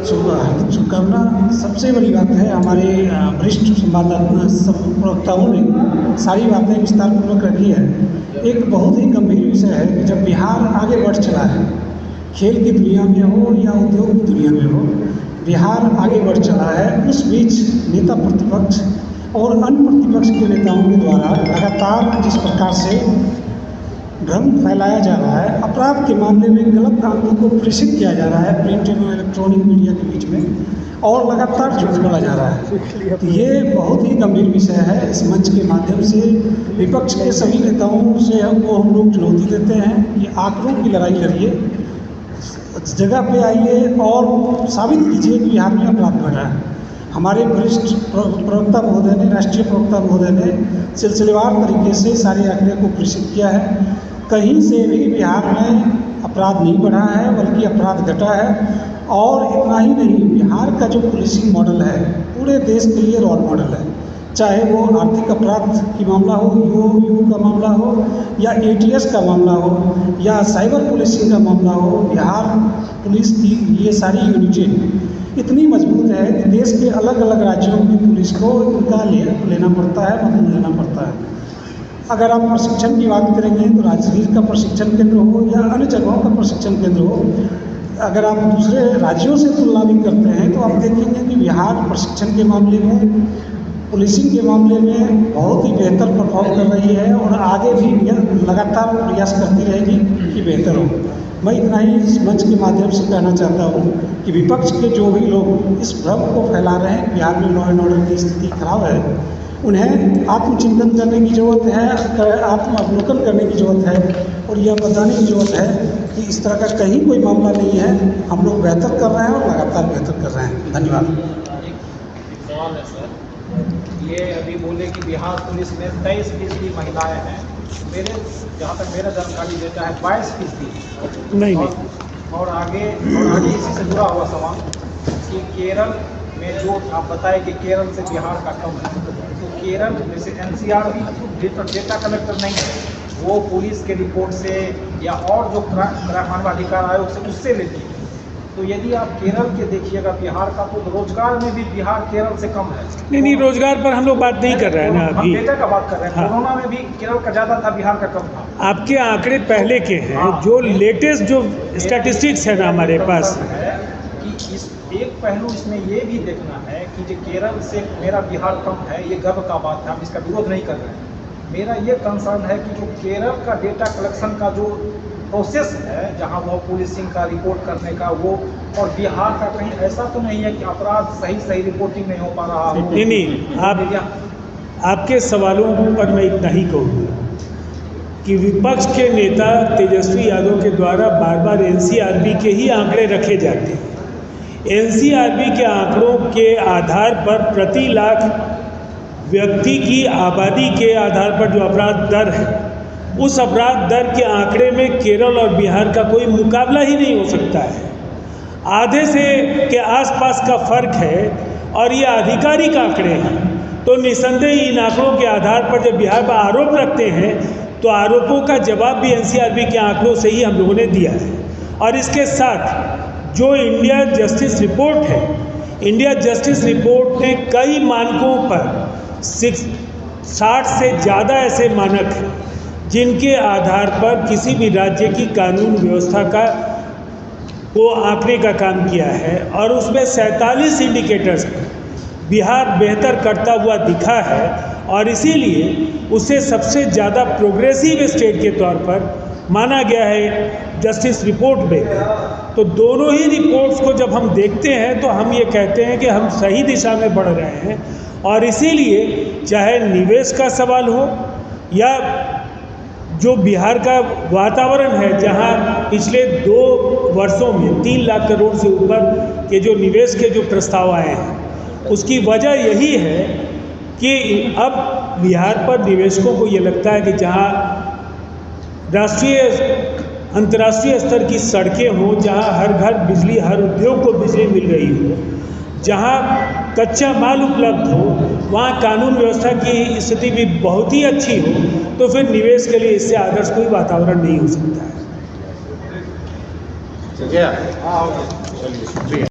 हार्दिक शुभकामना। सबसे बड़ी बात है, हमारे वरिष्ठ संवाददाता सब प्रवक्ताओं ने सारी बातें विस्तारपूर्वक रखी है। एक बहुत ही गंभीर विषय है कि जब बिहार आगे बढ़ चला है, खेल की दुनिया में हो या उद्योग की दुनिया में हो, बिहार आगे बढ़ चला है। उस बीच नेता प्रतिपक्ष और अन्य प्रतिपक्ष के नेताओं के द्वारा लगातार जिस प्रकार से भ्रम फैलाया जा रहा है, अपराध के मामले में गलत आंकड़ों को प्रेषित किया जा रहा है प्रिंट एवं इलेक्ट्रॉनिक मीडिया के बीच में, और लगातार झूठ बोला जा रहा है। तो ये बहुत ही गंभीर विषय है। इस मंच के माध्यम से विपक्ष के सभी नेताओं से हम लोग चुनौती देते हैं कि आंकड़ों की लड़ाई लड़िए, जगह पे आइए और साबित कीजिए कि बिहार में अपराध बढ़ रहा है। हमारे वरिष्ठ प्रवक्ता महोदय ने, राष्ट्रीय प्रवक्ता महोदय ने सिलसिलेवार तरीके से सारे आंकड़े को प्रेषित किया है। कहीं से भी बिहार में अपराध नहीं बढ़ा है, बल्कि अपराध घटा है। और इतना ही नहीं, बिहार का जो पुलिसिंग मॉडल है पूरे देश के लिए रोल मॉडल है। चाहे वो आर्थिक अपराध की मामला हो, यू का मामला हो, या ATS का मामला हो, या साइबर पुलिसिंग का मामला हो, बिहार पुलिस की ये सारी यूनिटें इतनी मजबूत है कि देश के अलग अलग राज्यों की पुलिस को इनका लेना पड़ता है, मदद लेना पड़ता है। अगर आप प्रशिक्षण की बात करेंगे तो राजगीर का प्रशिक्षण केंद्र हो या अन्य जगहों का प्रशिक्षण केंद्र हो, अगर आप दूसरे राज्यों से तुलना भी करते हैं तो आप देखेंगे कि बिहार प्रशिक्षण के मामले में, पुलिसिंग के मामले में बहुत ही बेहतर परफॉर्म कर रही है और आगे भी लगातार प्रयास करती रहेगी कि बेहतर हो। मैं इतना ही इस मंच के माध्यम से कहना चाहता हूँ कि विपक्ष के जो भी लोग इस भ्रम को फैला रहे हैं, बिहार में लॉ एंड ऑर्डर की स्थिति खराब है, उन्हें आत्मचिंतन करने की ज़रूरत है, आत्म अवलोकन करने की ज़रूरत है, और यह बताने की ज़रूरत है कि इस तरह का कहीं कोई मामला नहीं है। हम लोग बेहतर कर रहे हैं और लगातार बेहतर कर रहे हैं। धन्यवाद। एक सवाल है सर, ये अभी बोले कि बिहार पुलिस में 23% महिलाएं हैं। जहाँ तक मेरा जानकारी देता है 22%। नहीं। और आगे इसी से जुड़ा हुआ सवाल कि केरल में जो आप बताए कि केरल से बिहार का कम है, तो केरल जैसे NCR डेटा कलेक्टर नहीं है, वो पुलिस के रिपोर्ट से या और जो मानवाधिकार आयोग से उससे लेती है। तो यदि आप केरल के देखिएगा बिहार का, तो रोजगार में भी बिहार केरल से कम है। नहीं, रोजगार पर हम लोग बात नहीं कर रहे हैं ना हम अभी। डेटा का बात कर रहे हैं। हाँ। कोरोना में भी केरल का ज़्यादा था, बिहार का कम था। आपके आंकड़े पहले के हैं। हाँ। जो लेटेस्ट जो स्टैटिस्टिक्स है ना हमारे पास, है कि इस एक पहलू इसमें ये भी देखना है कि जो केरल से मेरा बिहार कम है, ये गर्व का बात है, हम इसका विरोध नहीं कर रहे हैं। मेरा ये कंसर्न है कि जो केरल का डेटा कलेक्शन का जो प्रोसेस है, जहां वो पुलिसिंग का रिपोर्ट करने का, वो और बिहार का कहीं ऐसा तो नहीं है कि अपराध सही रिपोर्टिंग नहीं हो पा रहा हो। नहीं, आपके सवालों पर मैं इतना ही कहूँगा कि विपक्ष के नेता तेजस्वी यादव के द्वारा बार बार NCRB के ही आंकड़े रखे जाते हैं। NCRB के आंकड़ों के आधार पर प्रति लाख व्यक्ति की आबादी के आधार पर जो अपराध दर है, उस अपराध दर के आंकड़े में केरल और बिहार का कोई मुकाबला ही नहीं हो सकता है। आधे से के आसपास का फर्क है और ये आधिकारिक आंकड़े हैं। तो निसंदेह इन आंकड़ों के आधार पर जब बिहार पर आरोप रखते हैं, तो आरोपों का जवाब भी NCRB के आंकड़ों से ही हम लोगों ने दिया है। और इसके साथ जो इंडिया जस्टिस रिपोर्ट है, इंडिया जस्टिस रिपोर्ट ने कई मानकों पर 60 से ज़्यादा ऐसे मानक हैं जिनके आधार पर किसी भी राज्य की कानून व्यवस्था को आंकने का काम किया है, और उसमें 47 इंडिकेटर्स पर बिहार बेहतर करता हुआ दिखा है, और इसीलिए उसे सबसे ज़्यादा प्रोग्रेसिव स्टेट के तौर पर माना गया है जस्टिस रिपोर्ट में। तो दोनों ही रिपोर्ट्स को जब हम देखते हैं तो हम ये कहते हैं कि हम सही दिशा में बढ़ रहे हैं। और इसीलिए चाहे निवेश का सवाल हो या जो बिहार का वातावरण है, जहां पिछले 2 वर्षों में 3 लाख करोड़ से ऊपर के जो निवेश के जो प्रस्ताव आए हैं, उसकी वजह यही है कि अब बिहार पर निवेशकों को ये लगता है कि जहां राष्ट्रीय अंतर्राष्ट्रीय स्तर की सड़कें हों, जहां हर घर बिजली, हर उद्योग को बिजली मिल रही हो, जहां कच्चा माल उपलब्ध हो, वहाँ कानून व्यवस्था की स्थिति भी बहुत ही अच्छी हो, तो फिर निवेश के लिए इससे आदर्श कोई वातावरण नहीं हो सकता है। ठीक है।